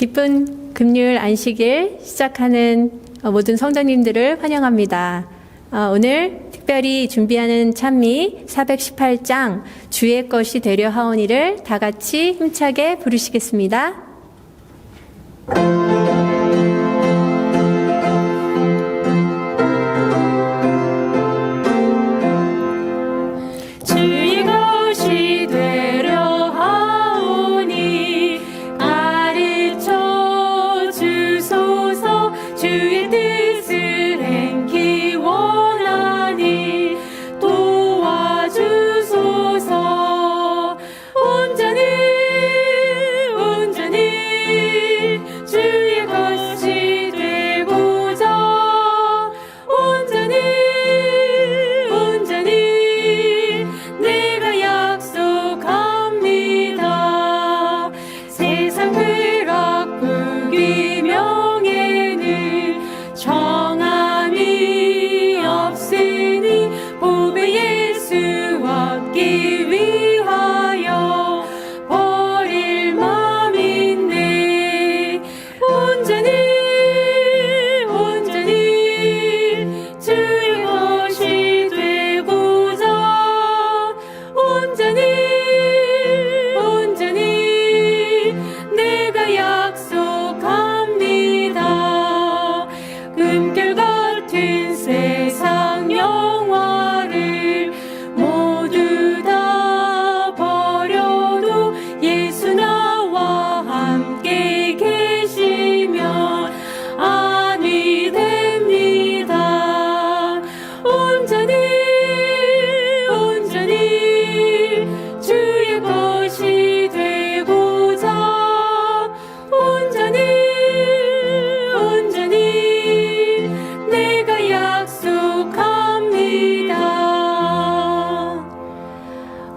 기쁜 금요일 안식일 시작하는 모든 성도님들을 환영합니다. 오늘 특별히 준비하는 찬미 418장 주의 것이 되려 하오니를 다 같이 힘차게 부르시겠습니다.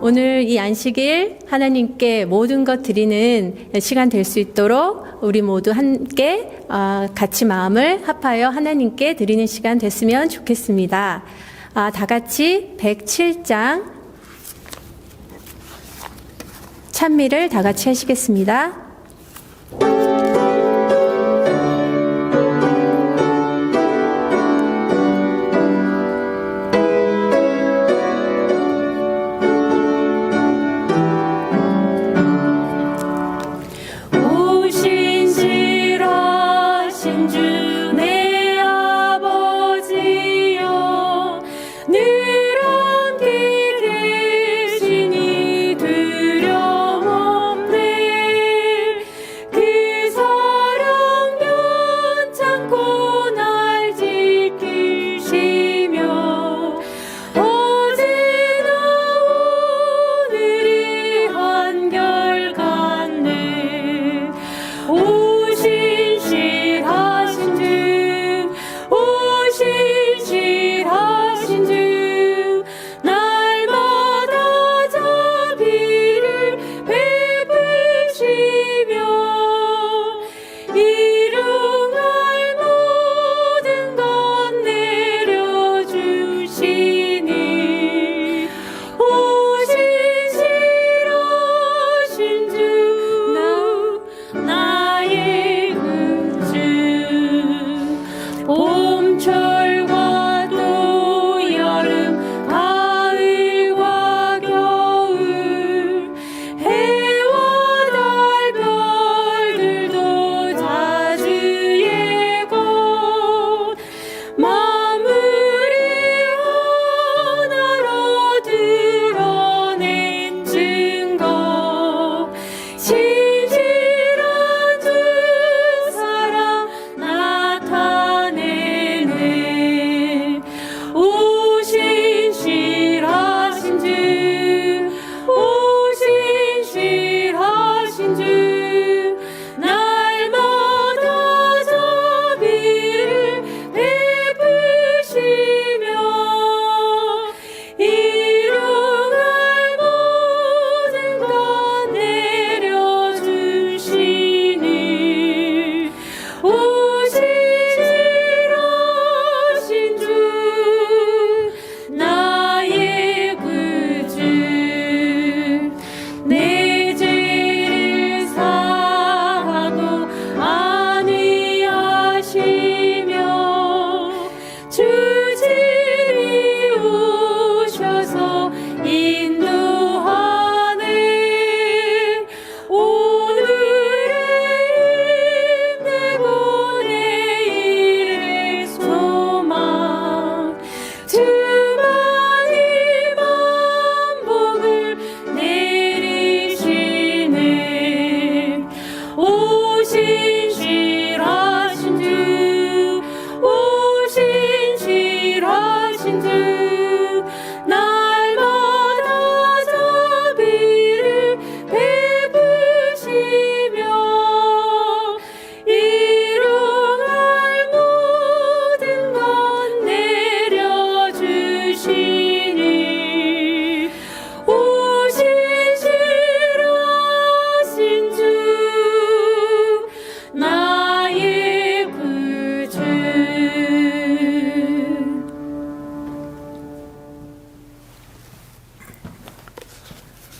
오늘 이 안식일 하나님께 모든 것 드리는 시간 될 수 있도록 우리 모두 함께 같이 마음을 합하여 하나님께 드리는 시간 됐으면 좋겠습니다. 다 같이 107장 찬미를 다 같이 하시겠습니다. 늘 함께 계시니 두려움 없네.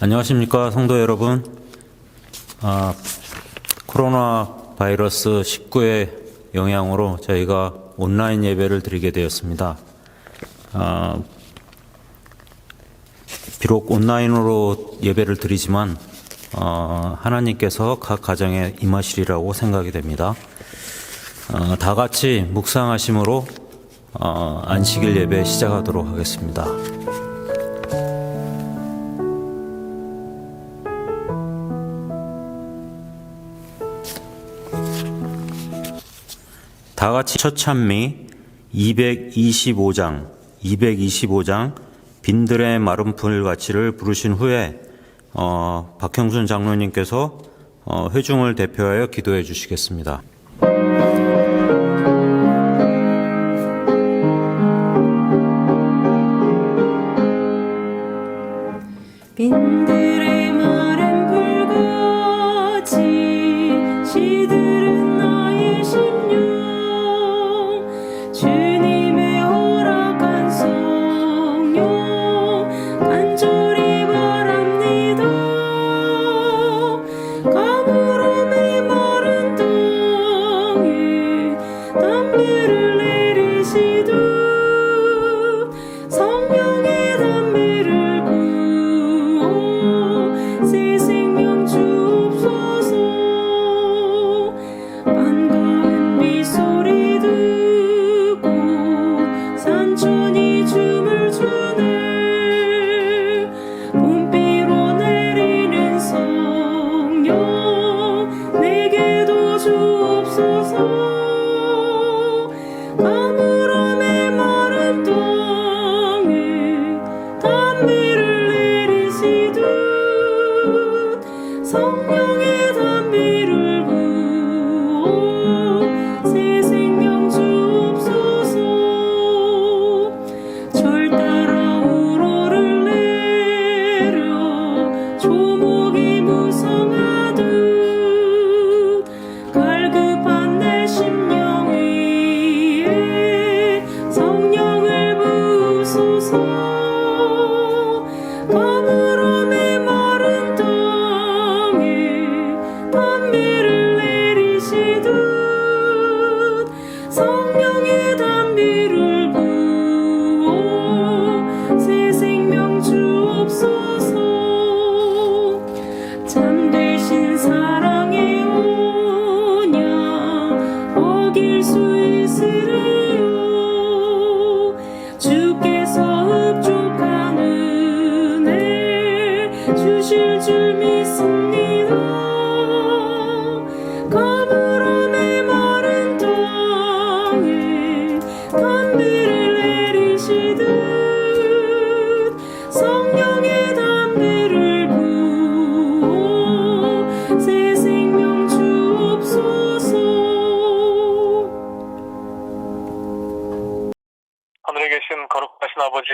안녕하십니까 성도 여러분. 코로나 바이러스 19의 영향으로 저희가 온라인 예배를 드리게 되었습니다. 비록 온라인으로 예배를 드리지만 하나님께서 각 가정에 임하시리라고 생각이 됩니다. 다 같이 묵상하심으로 안식일 예배 시작하도록 하겠습니다. 다 같이 첫 찬미 225장 빈들의 마른 풀같이를 부르신 후에 박형순 장로님께서 회중을 대표하여 기도해 주시겠습니다. 빈들의 마른 풀같이 시들은 나의 심령 주님의 허락한 성령 간절히 바랍니다. 가물음의 마른 땅에 담비를 내리시듯 성령의 담비를 새 생명 주옵소서. 반가운 빗소리 듣고 산천이 춤을 추네. 봄비로 내리는 성령 내게도 주옵소서. 가물음의 마른 땅에 담비를 내리시듯 성령의 담비를 부어 새 생명 주옵소서. 절 따라 우러를 내려 조목이 무성하듯 갈급한 내 심령 위에 성령을 부으소서. 가물음의 마른 땅에 담비를 내리시듯 성령의 담비를 부어 새 생명 주옵소서. 잠드신 사랑의 언약 어길 수 있으리요. 주께서 흡족한 은혜 주실 줄 믿습니다. 가물음의 마른 땅에 담비를 내리시듯 성령의 담비를 부어 새 생명 주옵소서. 하늘에 계신 거룩하신 아버지,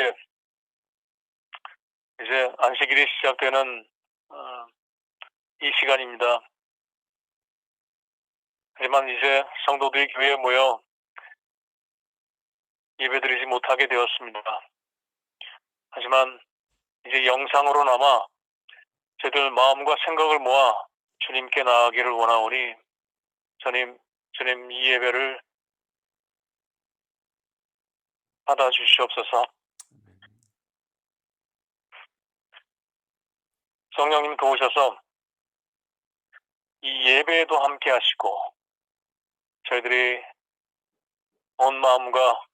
이제 안식일이 시작되는 이 시간입니다. 하지만 이제 성도들이 교회에 모여 예배드리지 못하게 되었습니다. 하지만 이제 영상으로나마 저희들 마음과 생각을 모아 주님께 나아가기를 원하오니 주님 이 예배를 받아주시옵소서. 성령님 도우셔서 이 예배에도 함께 하시고 저희들이 온 마음과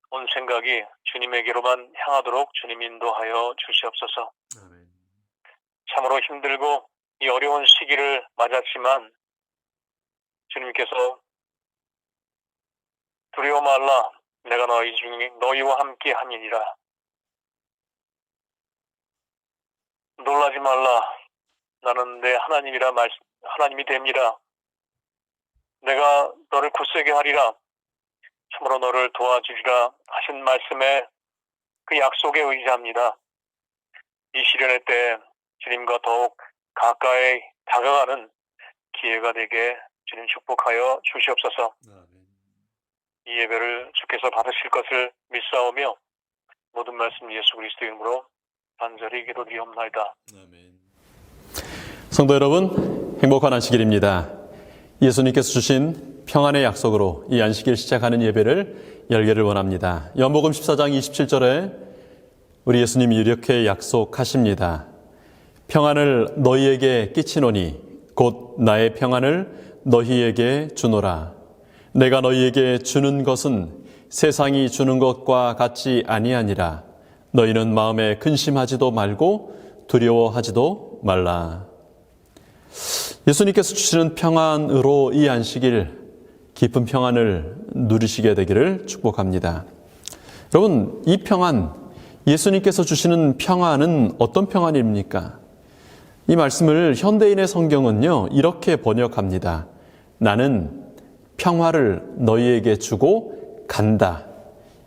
온 생각이 주님에게로만 향하도록 주님 인도하여 주시옵소서. 참으로 힘들고 이 어려운 시기를 맞았지만 주님께서 두려워 말라 내가 너희와 함께 함이니라. 놀라지 말라 나는 내 하나님이 됨이라. 내가 너를 굳세게 하리라. 참으로 너를 도와주리라 하신 말씀에 그 약속에 의지합니다. 이 시련의 때 주님과 더욱 가까이 다가가는 기회가 되게 주님 축복하여 주시옵소서. 이 예배를 주께서 받으실 것을 믿사오며 모든 말씀 예수 그리스도 이름으로 간절히 기도드리옵나이다. 성도 여러분, 행복한 안식일입니다. 예수님께서 주신 평안의 약속으로 이 안식일 시작하는 예배를 열기를 원합니다. 요한복음 14장 27절에 우리 예수님이 이렇게 약속하십니다. 평안을 너희에게 끼치노니 곧 나의 평안을 너희에게 주노라. 내가 너희에게 주는 것은 세상이 주는 것과 같이 아니하니라. 너희는 마음에 근심하지도 말고 두려워하지도 말라. 예수님께서 주시는 평안으로 이 안식일 깊은 평안을 누리시게 되기를 축복합니다. 여러분, 이 평안, 예수님께서 주시는 평안은 어떤 평안입니까? 이 말씀을 현대인의 성경은요, 이렇게 번역합니다. 나는 평화를 너희에게 주고 간다.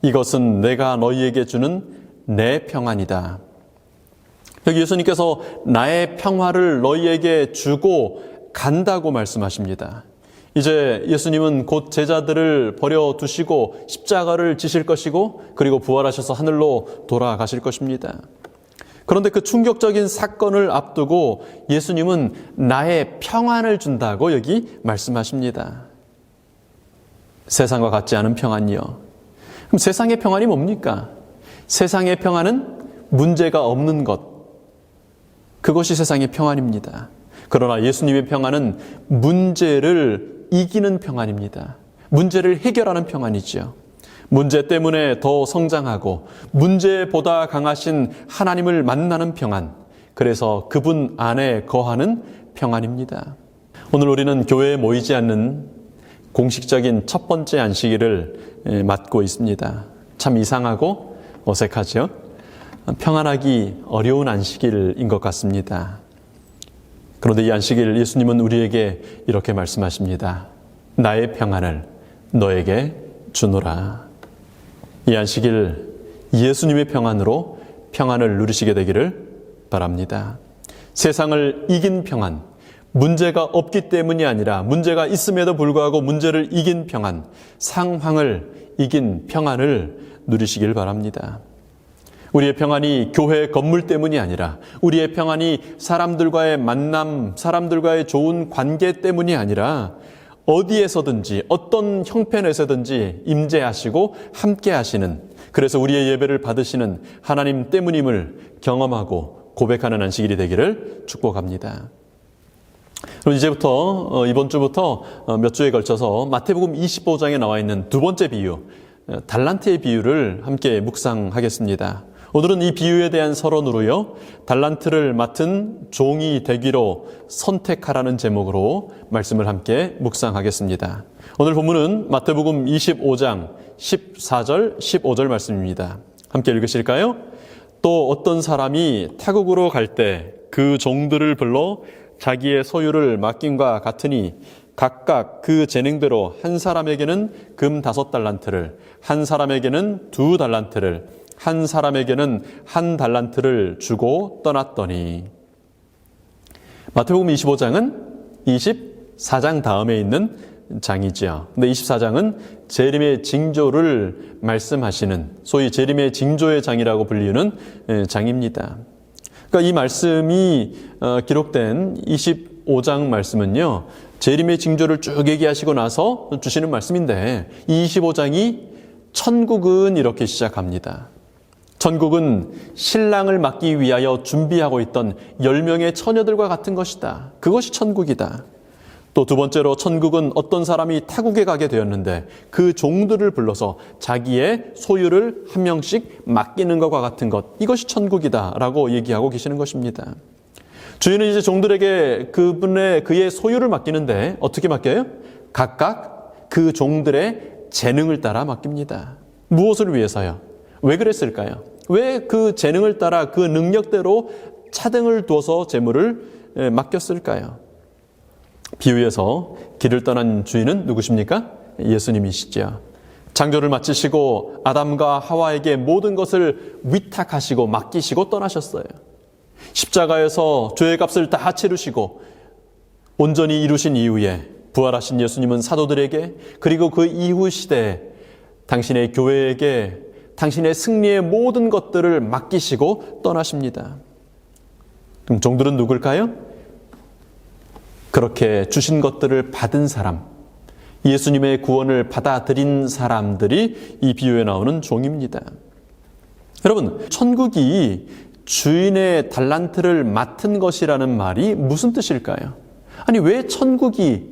이것은 내가 너희에게 주는 내 평안이다. 여기 예수님께서 나의 평화를 너희에게 주고 간다고 말씀하십니다. 이제 예수님은 곧 제자들을 버려두시고 십자가를 지실 것이고 그리고 부활하셔서 하늘로 돌아가실 것입니다. 그런데 그 충격적인 사건을 앞두고 예수님은 나의 평안을 준다고 여기 말씀하십니다. 세상과 같지 않은 평안이요. 그럼 세상의 평안이 뭡니까? 세상의 평안은 문제가 없는 것. 그것이 세상의 평안입니다. 그러나 예수님의 평안은 문제를 이기는 평안입니다. 문제를 해결하는 평안이지요. 문제 때문에 더 성장하고 문제보다 강하신 하나님을 만나는 평안. 그래서 그분 안에 거하는 평안입니다. 오늘 우리는 교회에 모이지 않는 공식적인 첫 번째 안식일을 맞고 있습니다. 참 이상하고 어색하죠? 평안하기 어려운 안식일인 것 같습니다. 그런데 이 안식일 예수님은 우리에게 이렇게 말씀하십니다. 나의 평안을 너에게 주노라. 이 안식일 예수님의 평안으로 평안을 누리시게 되기를 바랍니다. 세상을 이긴 평안, 문제가 없기 때문이 아니라 문제가 있음에도 불구하고 문제를 이긴 평안, 상황을 이긴 평안을 누리시길 바랍니다. 우리의 평안이 교회 건물 때문이 아니라 우리의 평안이 사람들과의 만남, 사람들과의 좋은 관계 때문이 아니라 어디에서든지 어떤 형편에서든지 임재하시고 함께 하시는, 그래서 우리의 예배를 받으시는 하나님 때문임을 경험하고 고백하는 안식일이 되기를 축복합니다. 그럼 이제부터 이번 주부터 몇 주에 걸쳐서 마태복음 25장에 나와 있는 두 번째 비유, 달란트의 비유를 함께 묵상하겠습니다. 오늘은 이 비유에 대한 서론으로요, 달란트를 맡은 종이 되기로 선택하라는 제목으로 말씀을 함께 묵상하겠습니다. 오늘 본문은 마태복음 25장 14절, 15절 말씀입니다. 함께 읽으실까요? 또 어떤 사람이 타국으로 갈 때 그 종들을 불러 자기의 소유를 맡김과 같으니 각각 그 재능대로 한 사람에게는 금 5달란트를, 한 사람에게는 2달란트를, 한 사람에게는 1달란트를 주고 떠났더니. 마태복음 25장은 24장 다음에 있는 장이지요. 근데 24장은 재림의 징조를 말씀하시는, 소위 재림의 징조의 장이라고 불리는 장입니다. 그러니까 이 말씀이 기록된 25장 말씀은요, 재림의 징조를 쭉 얘기하시고 나서 주시는 말씀인데, 이 25장이 천국은 이렇게 시작합니다. 천국은 신랑을 맞기 위하여 준비하고 있던 10명의 처녀들과 같은 것이다. 그것이 천국이다. 또 두 번째로 천국은 어떤 사람이 타국에 가게 되었는데 그 종들을 불러서 자기의 소유를 한 명씩 맡기는 것과 같은 것, 이것이 천국이다 라고 얘기하고 계시는 것입니다. 주인은 이제 종들에게 그의 소유를 맡기는데 어떻게 맡겨요? 각각 그 종들의 재능을 따라 맡깁니다. 무엇을 위해서요? 왜 그랬을까요? 왜 그 재능을 따라 그 능력대로 차등을 둬서 재물을 맡겼을까요? 비유에서 길을 떠난 주인은 누구십니까? 예수님이시죠. 창조를 마치시고 아담과 하와에게 모든 것을 위탁하시고 맡기시고 떠나셨어요. 십자가에서 죄의 값을 다 치르시고 온전히 이루신 이후에 부활하신 예수님은 사도들에게, 그리고 그 이후 시대에 당신의 교회에게 당신의 승리의 모든 것들을 맡기시고 떠나십니다. 그럼 종들은 누굴까요? 그렇게 주신 것들을 받은 사람, 예수님의 구원을 받아들인 사람들이 이 비유에 나오는 종입니다. 여러분, 천국이 주인의 달란트를 맡은 것이라는 말이 무슨 뜻일까요? 아니, 왜 천국이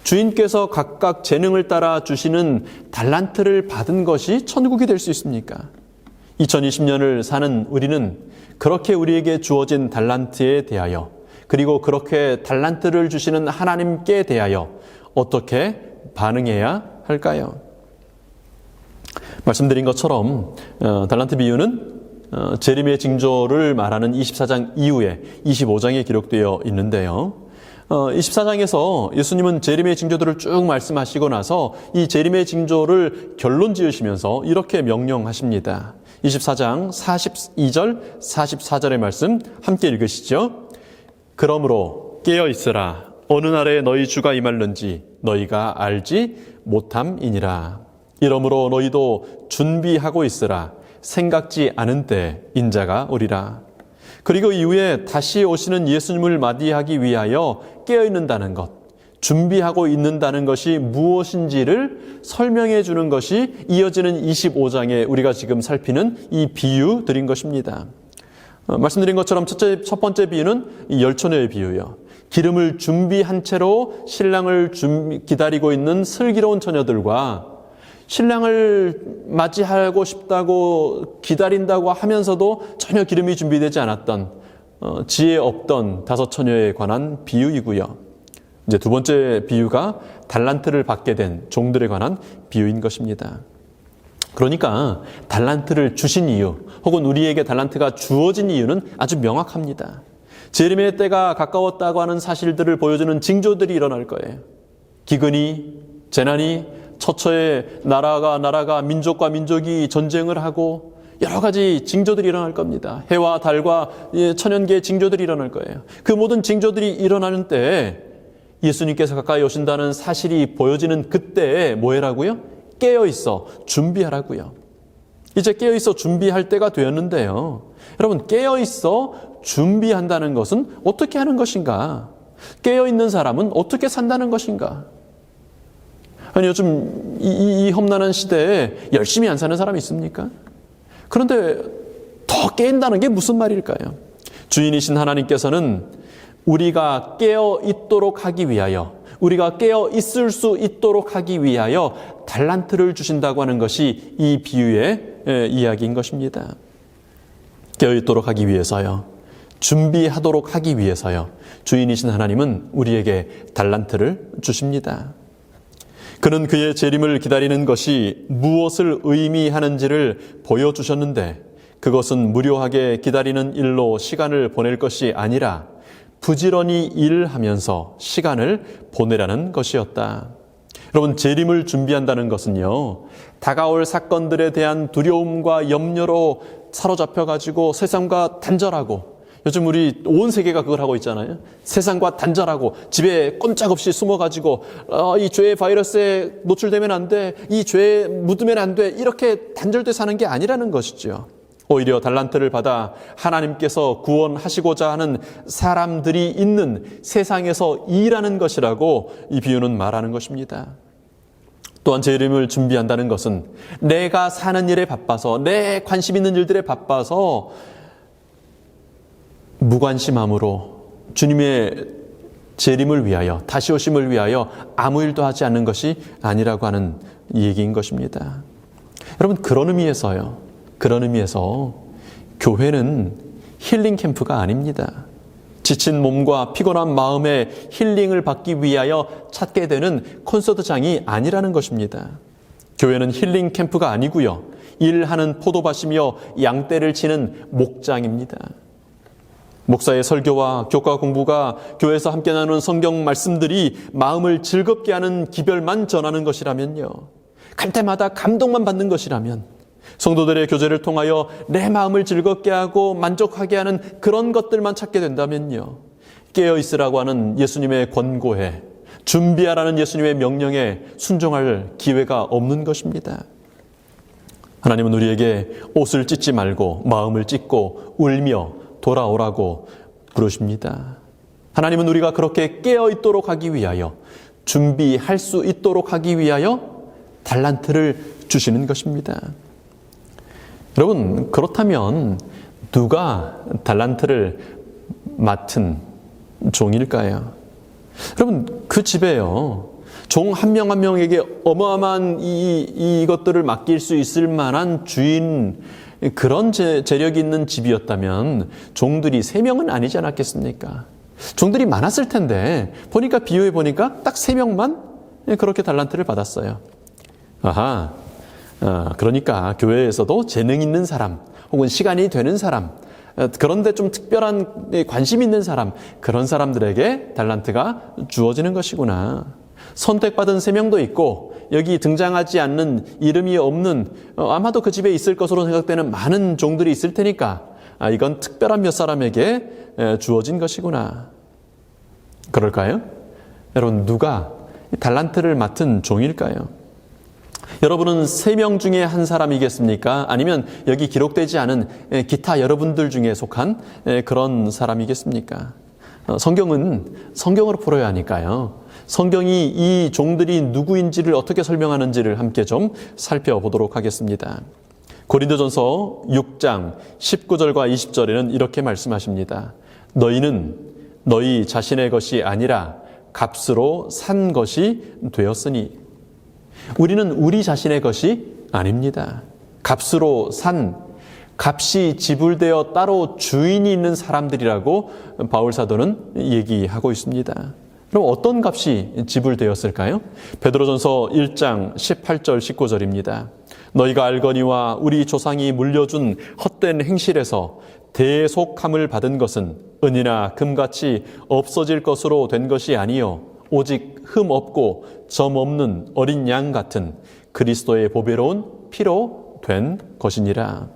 주인께서 각각 재능을 따라 주시는 달란트를 받은 것이 천국이 될 수 있습니까? 2020년을 사는 우리는 그렇게 우리에게 주어진 달란트에 대하여, 그리고 그렇게 달란트를 주시는 하나님께 대하여 어떻게 반응해야 할까요? 말씀드린 것처럼 달란트 비유는 재림의 징조를 말하는 24장 이후에 25장에 기록되어 있는데요. 24장에서 예수님은 재림의 징조들을 쭉 말씀하시고 나서 이 재림의 징조를 결론 지으시면서 이렇게 명령하십니다. 24장 42절, 44절의 말씀 함께 읽으시죠. 그러므로 깨어 있으라. 어느 날에 너희 주가 임할는지 너희가 알지 못함이니라. 이러므로 너희도 준비하고 있으라. 생각지 않은 때 인자가 오리라. 그리고 이후에 다시 오시는 예수님을 맞이하기 위하여 깨어있는다는 것, 준비하고 있는다는 것이 무엇인지를 설명해 주는 것이 이어지는 25장에 우리가 지금 살피는 이 비유들인 것입니다. 말씀드린 것처럼 첫 번째 비유는 열처녀의 비유예요. 기름을 준비한 채로 신랑을 기다리고 있는 슬기로운 처녀들과 신랑을 맞이하고 싶다고 기다린다고 하면서도 전혀 기름이 준비되지 않았던 지혜 없던 다섯 처녀에 관한 비유이고요. 이제 두 번째 비유가 달란트를 받게 된 종들에 관한 비유인 것입니다. 그러니까 달란트를 주신 이유, 혹은 우리에게 달란트가 주어진 이유는 아주 명확합니다. 재림의 때가 가까웠다고 하는 사실들을 보여주는 징조들이 일어날 거예요. 기근이, 재난이, 처처에 나라가 민족과 민족이 전쟁을 하고 여러 가지 징조들이 일어날 겁니다. 해와 달과 천연계의 징조들이 일어날 거예요. 그 모든 징조들이 일어나는 때에 예수님께서 가까이 오신다는 사실이 보여지는 그때에 뭐 해라고요? 깨어있어 준비하라고요. 이제 깨어있어 준비할 때가 되었는데요. 여러분, 깨어있어 준비한다는 것은 어떻게 하는 것인가? 깨어있는 사람은 어떻게 산다는 것인가? 아니, 요즘 이 험난한 시대에 열심히 안 사는 사람이 있습니까? 그런데 더 깨인다는 게 무슨 말일까요? 주인이신 하나님께서는 우리가 깨어 있도록 하기 위하여, 우리가 깨어 있을 수 있도록 하기 위하여 달란트를 주신다고 하는 것이 이 비유의 이야기인 것입니다. 깨어 있도록 하기 위해서요. 준비하도록 하기 위해서요. 주인이신 하나님은 우리에게 달란트를 주십니다. 그는 그의 재림을 기다리는 것이 무엇을 의미하는지를 보여주셨는데 그것은 무료하게 기다리는 일로 시간을 보낼 것이 아니라 부지런히 일하면서 시간을 보내라는 것이었다. 여러분, 재림을 준비한다는 것은요, 다가올 사건들에 대한 두려움과 염려로 사로잡혀가지고 세상과 단절하고, 요즘 우리 온 세계가 그걸 하고 있잖아요. 세상과 단절하고 집에 꼼짝없이 숨어가지고 이 죄의 바이러스에 노출되면 안 돼, 이 죄에 묻으면 안 돼, 이렇게 단절돼 사는 게 아니라는 것이죠. 오히려 달란트를 받아 하나님께서 구원하시고자 하는 사람들이 있는 세상에서 일하는 것이라고 이 비유는 말하는 것입니다. 또한 재림을 준비한다는 것은 내가 사는 일에 바빠서, 내 관심 있는 일들에 바빠서 무관심함으로 주님의 재림을 위하여, 다시 오심을 위하여 아무 일도 하지 않는 것이 아니라고 하는 얘기인 것입니다. 여러분, 그런 의미에서 교회는 힐링 캠프가 아닙니다. 지친 몸과 피곤한 마음의 힐링을 받기 위하여 찾게 되는 콘서트장이 아니라는 것입니다. 교회는 힐링 캠프가 아니고요, 일하는 포도밭이며 양떼를 치는 목장입니다. 목사의 설교와 교과 공부가 교회에서 함께 나누는 성경 말씀들이 마음을 즐겁게 하는 기별만 전하는 것이라면요, 갈 때마다 감동만 받는 것이라면, 성도들의 교제를 통하여 내 마음을 즐겁게 하고 만족하게 하는 그런 것들만 찾게 된다면요, 깨어있으라고 하는 예수님의 권고에, 준비하라는 예수님의 명령에 순종할 기회가 없는 것입니다. 하나님은 우리에게 옷을 찢지 말고 마음을 찢고 울며 돌아오라고 부르십니다. 하나님은 우리가 그렇게 깨어 있도록 하기 위하여, 준비할 수 있도록 하기 위하여 달란트를 주시는 것입니다. 여러분, 그렇다면 누가 달란트를 맡은 종일까요? 여러분, 그 집에요, 종 한 명 한 명에게 어마어마한 이것들을 맡길 수 있을 만한 주인, 그런 재력이 있는 집이었다면 종들이 3명은 아니지 않았겠습니까? 종들이 많았을 텐데 보니까, 비유해 보니까 딱 3명만 그렇게 달란트를 받았어요. 그러니까 교회에서도 재능 있는 사람, 혹은 시간이 되는 사람, 그런데 좀 특별한 관심 있는 사람, 그런 사람들에게 달란트가 주어지는 것이구나. 선택받은 3명도 있고, 여기 등장하지 않는, 이름이 없는, 아마도 그 집에 있을 것으로 생각되는 많은 종들이 있을 테니까, 이건 특별한 몇 사람에게 주어진 것이구나. 그럴까요? 여러분, 누가 달란트를 맡은 종일까요? 여러분은 3명 중에 한 사람이겠습니까? 아니면 여기 기록되지 않은 기타 여러분들 중에 속한 그런 사람이겠습니까? 성경은 성경으로 풀어야 하니까요. 성경이 이 종들이 누구인지를 어떻게 설명하는지를 함께 좀 살펴보도록 하겠습니다. 고린도전서 6장 19절과 20절에는 이렇게 말씀하십니다. 너희는 너희 자신의 것이 아니라 값으로 산 것이 되었으니. 우리는 우리 자신의 것이 아닙니다. 값으로 산, 값이 지불되어 따로 주인이 있는 사람들이라고 바울 사도는 얘기하고 있습니다. 그럼 어떤 값이 지불되었을까요? 베드로전서 1장 18절 19절입니다. 너희가 알거니와 우리 조상이 물려준 헛된 행실에서 대속함을 받은 것은 은이나 금같이 없어질 것으로 된 것이 아니요 오직 흠 없고 점 없는 어린 양 같은 그리스도의 보배로운 피로 된 것이니라.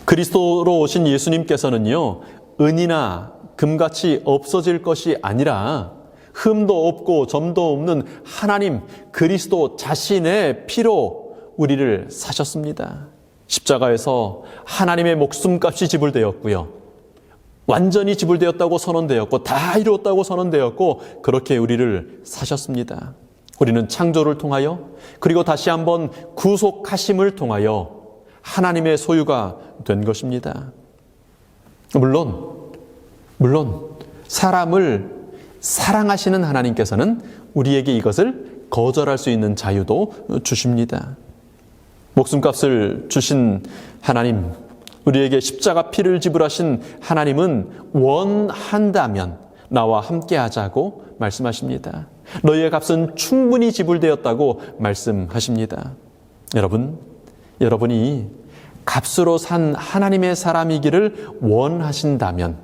그리스도로 오신 예수님께서는요, 은이나 금같이 없어질 것이 아니라 흠도 없고 점도 없는 하나님 그리스도 자신의 피로 우리를 사셨습니다. 십자가에서 하나님의 목숨값이 지불되었고요, 완전히 지불되었다고 선언되었고 다 이루었다고 선언되었고, 그렇게 우리를 사셨습니다. 우리는 창조를 통하여, 그리고 다시 한번 구속하심을 통하여 하나님의 소유가 된 것입니다. 물론 사람을 사랑하시는 하나님께서는 우리에게 이것을 거절할 수 있는 자유도 주십니다. 목숨값을 주신 하나님, 우리에게 십자가 피를 지불하신 하나님은 원한다면 나와 함께 하자고 말씀하십니다. 너희의 값은 충분히 지불되었다고 말씀하십니다. 여러분이 값으로 산 하나님의 사람이기를 원하신다면,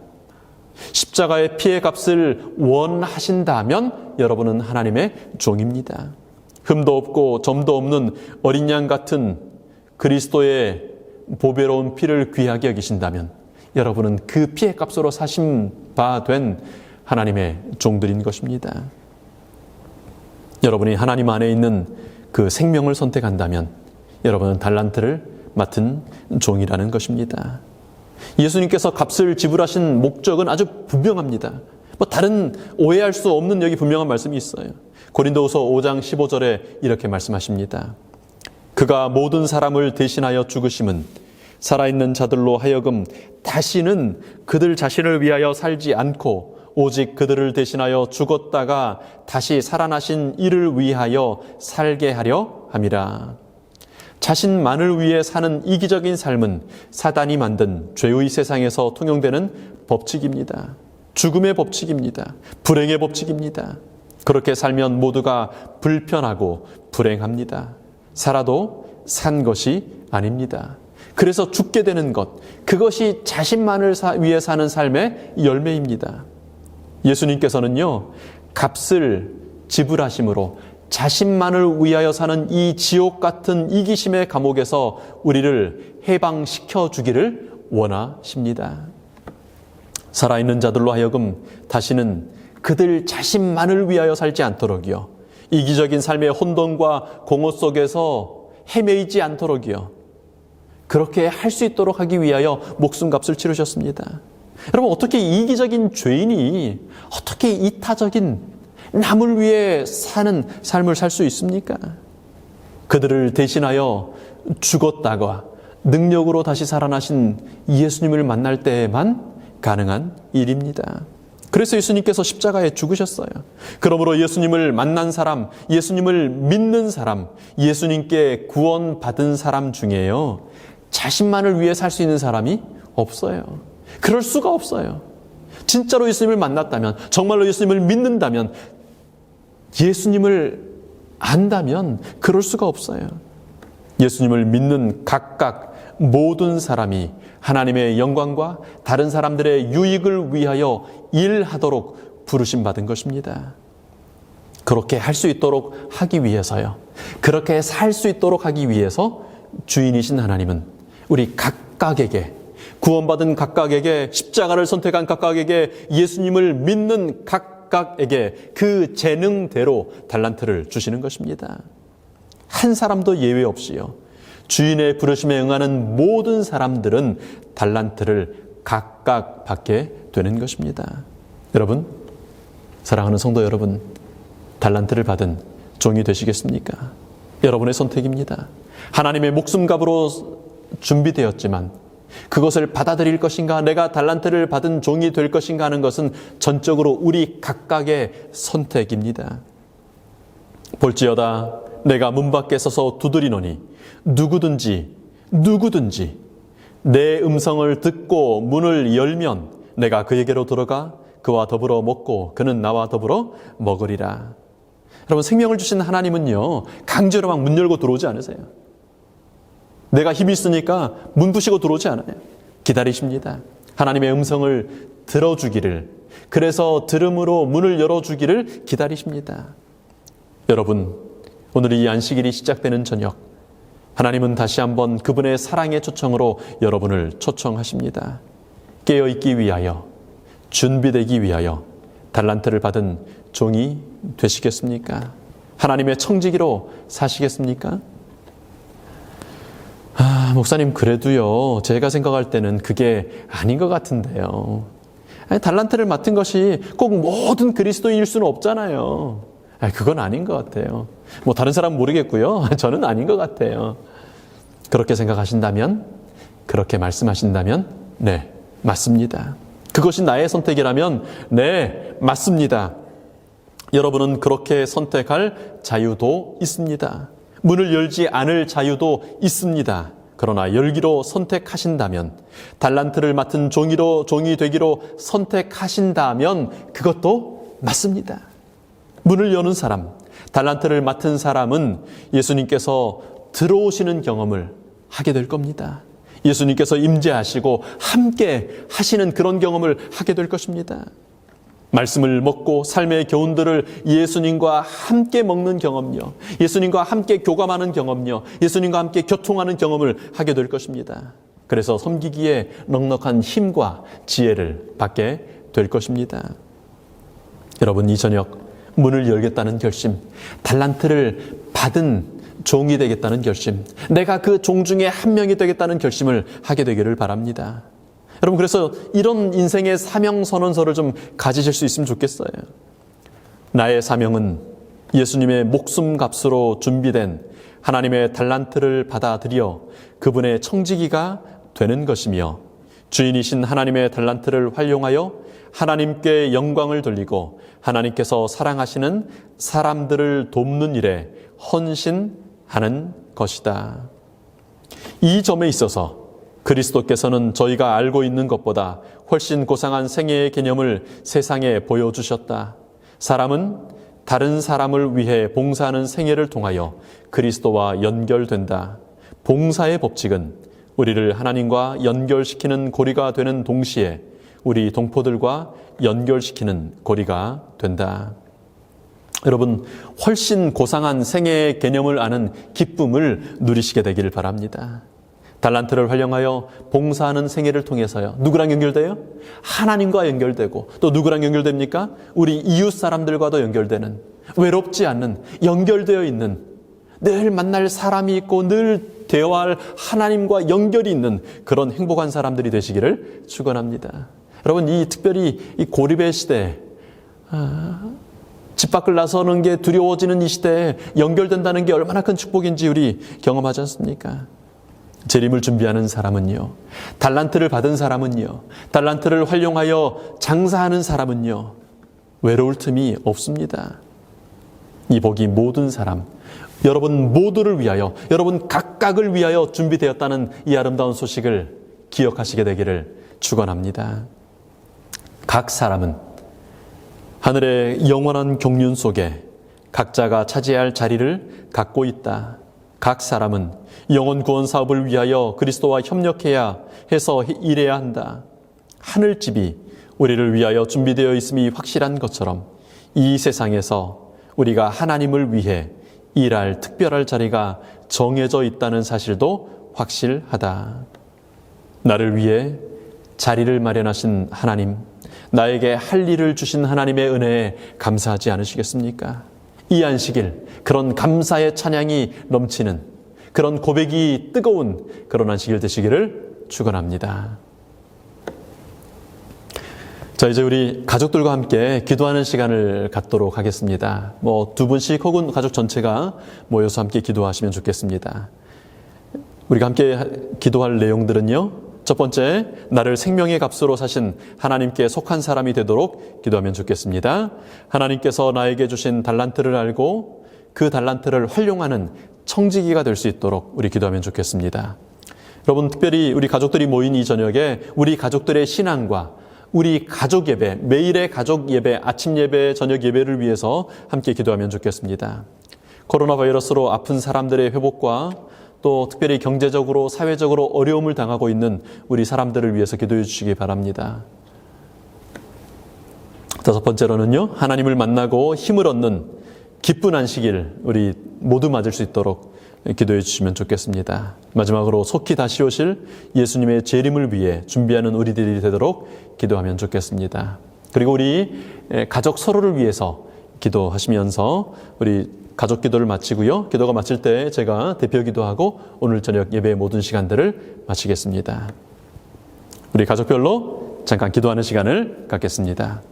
십자가의 피의 값을 원하신다면 여러분은 하나님의 종입니다. 흠도 없고 점도 없는 어린 양 같은 그리스도의 보배로운 피를 귀하게 여기신다면 여러분은 그 피의 값으로 사신 바 된 하나님의 종들인 것입니다. 여러분이 하나님 안에 있는 그 생명을 선택한다면 여러분은 달란트를 맡은 종이라는 것입니다. 예수님께서 값을 지불하신 목적은 아주 분명합니다. 다른 오해할 수 없는 여기 분명한 말씀이 있어요. 고린도후서 5장 15절에 이렇게 말씀하십니다. 그가 모든 사람을 대신하여 죽으심은 살아있는 자들로 하여금 다시는 그들 자신을 위하여 살지 않고 오직 그들을 대신하여 죽었다가 다시 살아나신 이를 위하여 살게 하려 함이라. 자신만을 위해 사는 이기적인 삶은 사단이 만든 죄의 세상에서 통용되는 법칙입니다. 죽음의 법칙입니다. 불행의 법칙입니다. 그렇게 살면 모두가 불편하고 불행합니다. 살아도 산 것이 아닙니다. 그래서 죽게 되는 것, 그것이 자신만을 위해 사는 삶의 열매입니다. 예수님께서는요, 값을 지불하심으로 자신만을 위하여 사는 이 지옥 같은 이기심의 감옥에서 우리를 해방시켜 주기를 원하십니다. 살아있는 자들로 하여금 다시는 그들 자신만을 위하여 살지 않도록요, 이기적인 삶의 혼돈과 공허 속에서 헤매이지 않도록이요. 그렇게 할 수 있도록 하기 위하여 목숨값을 치르셨습니다. 여러분, 어떻게 이기적인 죄인이 어떻게 이타적인 남을 위해 사는 삶을 살 수 있습니까? 그들을 대신하여 죽었다가 능력으로 다시 살아나신 예수님을 만날 때에만 가능한 일입니다. 그래서 예수님께서 십자가에 죽으셨어요. 그러므로 예수님을 만난 사람, 예수님을 믿는 사람, 예수님께 구원받은 사람 중에요, 자신만을 위해 살 수 있는 사람이 없어요. 그럴 수가 없어요. 진짜로 예수님을 만났다면, 정말로 예수님을 믿는다면, 예수님을 안다면 그럴 수가 없어요. 예수님을 믿는 각각 모든 사람이 하나님의 영광과 다른 사람들의 유익을 위하여 일하도록 부르심받은 것입니다. 그렇게 할 수 있도록 하기 위해서요. 그렇게 살 수 있도록 하기 위해서 주인이신 하나님은 우리 각각에게, 구원받은 각각에게, 십자가를 선택한 각각에게, 예수님을 믿는 각각에게 그 재능대로 달란트를 주시는 것입니다. 한 사람도 예외 없이요. 주인의 부르심에 응하는 모든 사람들은 달란트를 각각 받게 되는 것입니다. 여러분, 사랑하는 성도 여러분, 달란트를 받은 종이 되시겠습니까? 여러분의 선택입니다. 하나님의 목숨값으로 준비되었지만 그것을 받아들일 것인가, 내가 달란트를 받은 종이 될 것인가 하는 것은 전적으로 우리 각각의 선택입니다. 볼지어다 내가 문 밖에 서서 두드리노니 누구든지 내 음성을 듣고 문을 열면 내가 그에게로 들어가 그와 더불어 먹고 그는 나와 더불어 먹으리라. 여러분, 생명을 주신 하나님은요, 강제로 막 문 열고 들어오지 않으세요. 내가 힘이 있으니까 문 부시고 들어오지 않아요. 기다리십니다. 하나님의 음성을 들어주기를, 그래서 들음으로 문을 열어주기를 기다리십니다. 여러분, 오늘 이 안식일이 시작되는 저녁, 하나님은 다시 한번 그분의 사랑의 초청으로 여러분을 초청하십니다. 깨어있기 위하여, 준비되기 위하여 달란트를 받은 종이 되시겠습니까? 하나님의 청지기로 사시겠습니까? 목사님, 그래도요, 제가 생각할 때는 그게 아닌 것 같은데요. 달란트를 맡은 것이 꼭 모든 그리스도인일 수는 없잖아요. 그건 아닌 것 같아요. 다른 사람은 모르겠고요. 저는 아닌 것 같아요. 그렇게 생각하신다면, 그렇게 말씀하신다면, 네, 맞습니다. 그것이 나의 선택이라면, 네, 맞습니다. 여러분은 그렇게 선택할 자유도 있습니다. 문을 열지 않을 자유도 있습니다. 그러나 열기로 선택하신다면, 달란트를 맡은 종이 되기로 선택하신다면 그것도 맞습니다. 문을 여는 사람, 달란트를 맡은 사람은 예수님께서 들어오시는 경험을 하게 될 겁니다. 예수님께서 임재하시고 함께 하시는 그런 경험을 하게 될 것입니다. 말씀을 먹고 삶의 교훈들을 예수님과 함께 먹는 경험요, 예수님과 함께 교감하는 경험요, 예수님과 함께 교통하는 경험을 하게 될 것입니다. 그래서 섬기기에 넉넉한 힘과 지혜를 받게 될 것입니다. 여러분, 이 저녁 문을 열겠다는 결심, 달란트를 받은 종이 되겠다는 결심, 내가 그 종 중에 한 명이 되겠다는 결심을 하게 되기를 바랍니다. 여러분, 그래서 이런 인생의 사명 선언서를 좀 가지실 수 있으면 좋겠어요. 나의 사명은 예수님의 목숨값으로 준비된 하나님의 달란트를 받아들여 그분의 청지기가 되는 것이며, 주인이신 하나님의 달란트를 활용하여 하나님께 영광을 돌리고 하나님께서 사랑하시는 사람들을 돕는 일에 헌신하는 것이다. 이 점에 있어서 그리스도께서는 저희가 알고 있는 것보다 훨씬 고상한 생애의 개념을 세상에 보여주셨다. 사람은 다른 사람을 위해 봉사하는 생애를 통하여 그리스도와 연결된다. 봉사의 법칙은 우리를 하나님과 연결시키는 고리가 되는 동시에 우리 동포들과 연결시키는 고리가 된다. 여러분, 훨씬 고상한 생애의 개념을 아는 기쁨을 누리시게 되기를 바랍니다. 달란트를 활용하여 봉사하는 생애를 통해서요, 누구랑 연결돼요? 하나님과 연결되고, 또 누구랑 연결됩니까? 우리 이웃 사람들과도 연결되는, 외롭지 않는, 연결되어 있는, 늘 만날 사람이 있고 늘 대화할 하나님과 연결이 있는 그런 행복한 사람들이 되시기를 축원합니다. 여러분, 이 특별히 이 고립의 시대, 집 밖을 나서는 게 두려워지는 이 시대에 연결된다는 게 얼마나 큰 축복인지 우리 경험하지 않습니까? 재림을 준비하는 사람은요, 달란트를 받은 사람은요, 달란트를 활용하여 장사하는 사람은요, 외로울 틈이 없습니다. 이 복이 모든 사람, 여러분 모두를 위하여, 여러분 각각을 위하여 준비되었다는 이 아름다운 소식을 기억하시게 되기를 축원합니다. 각 사람은 하늘의 영원한 경륜 속에 각자가 차지해야 할 자리를 갖고 있다. 각 사람은 영혼 구원 사업을 위하여 그리스도와 협력해야 해서 일해야 한다. 하늘집이 우리를 위하여 준비되어 있음이 확실한 것처럼 이 세상에서 우리가 하나님을 위해 일할 특별할 자리가 정해져 있다는 사실도 확실하다. 나를 위해 자리를 마련하신 하나님, 나에게 할 일을 주신 하나님의 은혜에 감사하지 않으시겠습니까? 이 안식일, 그런 감사의 찬양이 넘치는, 그런 고백이 뜨거운 그런 안식일 되시기를 축원합니다. 자, 이제 우리 가족들과 함께 기도하는 시간을 갖도록 하겠습니다. 두 분씩 혹은 가족 전체가 모여서 함께 기도하시면 좋겠습니다. 우리가 함께 기도할 내용들은요, 첫 번째, 나를 생명의 값으로 사신 하나님께 속한 사람이 되도록 기도하면 좋겠습니다. 하나님께서 나에게 주신 달란트를 알고 그 달란트를 활용하는 청지기가 될 수 있도록 우리 기도하면 좋겠습니다. 여러분, 특별히 우리 가족들이 모인 이 저녁에 우리 가족들의 신앙과 우리 가족 예배, 매일의 가족 예배, 아침 예배, 저녁 예배를 위해서 함께 기도하면 좋겠습니다. 코로나 바이러스로 아픈 사람들의 회복과 또 특별히 경제적으로, 사회적으로 어려움을 당하고 있는 우리 사람들을 위해서 기도해 주시기 바랍니다. 다섯 번째로는요, 하나님을 만나고 힘을 얻는 기쁜 안식일 우리 모두 맞을 수 있도록 기도해 주시면 좋겠습니다. 마지막으로 속히 다시 오실 예수님의 재림을 위해 준비하는 우리들이 되도록 기도하면 좋겠습니다. 그리고 우리 가족 서로를 위해서 기도하시면서 우리 가족 기도를 마치고요. 기도가 마칠 때 제가 대표 기도하고 오늘 저녁 예배의 모든 시간들을 마치겠습니다. 우리 가족별로 잠깐 기도하는 시간을 갖겠습니다.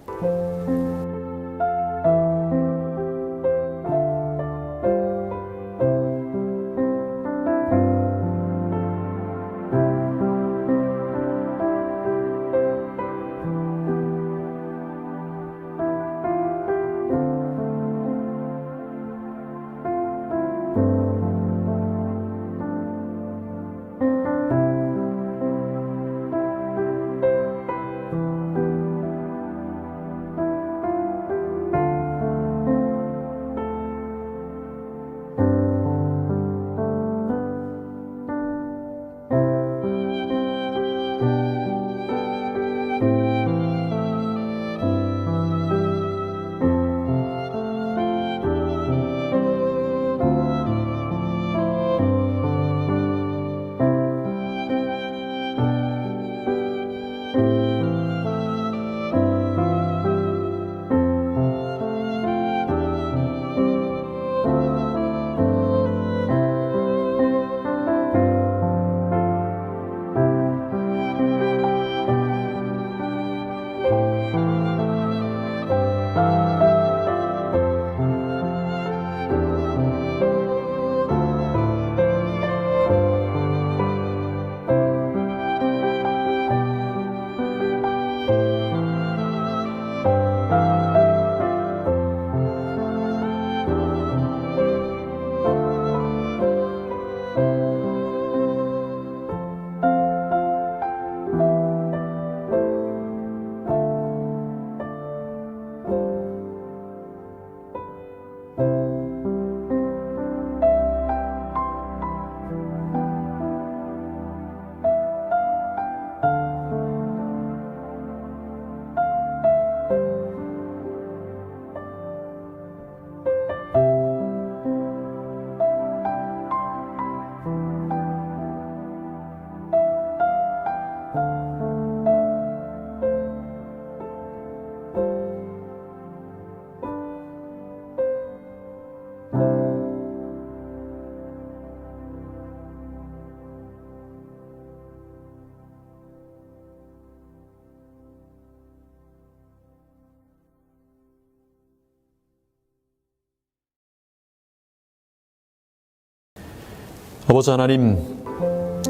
아버지 하나님,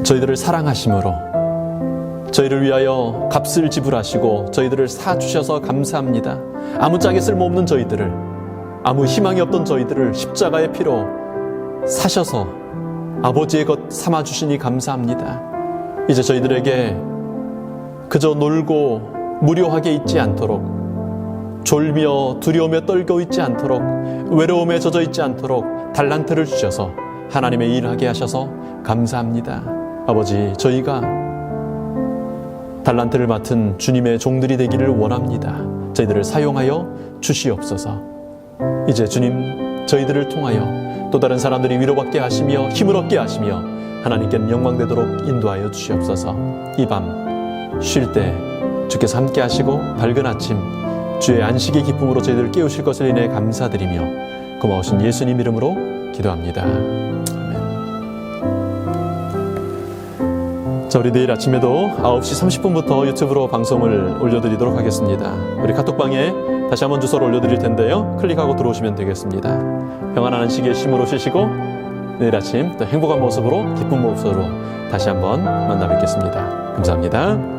저희들을 사랑하심으로 저희를 위하여 값을 지불하시고 저희들을 사주셔서 감사합니다. 아무짝에 쓸모없는 저희들을, 아무 희망이 없던 저희들을 십자가의 피로 사셔서 아버지의 것 삼아주시니 감사합니다. 이제 저희들에게 그저 놀고 무료하게 있지 않도록, 졸며 두려움에 떨고 있지 않도록, 외로움에 젖어 있지 않도록 달란트를 주셔서 하나님의 일을 하게 하셔서 감사합니다. 아버지, 저희가 달란트를 맡은 주님의 종들이 되기를 원합니다. 저희들을 사용하여 주시옵소서. 이제 주님, 저희들을 통하여 또 다른 사람들이 위로받게 하시며 힘을 얻게 하시며 하나님께는 영광되도록 인도하여 주시옵소서. 이 밤 쉴 때 주께서 함께 하시고 밝은 아침 주의 안식의 기쁨으로 저희들을 깨우실 것을 인해 감사드리며 고마우신 예수님 이름으로 기도합니다. 아멘. 자, 우리 내일 아침에도 9시 30분부터 유튜브로 방송을 올려드리도록 하겠습니다. 우리 카톡방에 다시 한번 주소를 올려드릴 텐데요. 클릭하고 들어오시면 되겠습니다. 평안한 안식의 쉼으로 쉬시고 내일 아침 또 행복한 모습으로, 기쁜 모습으로 다시 한번 만나 뵙겠습니다. 감사합니다.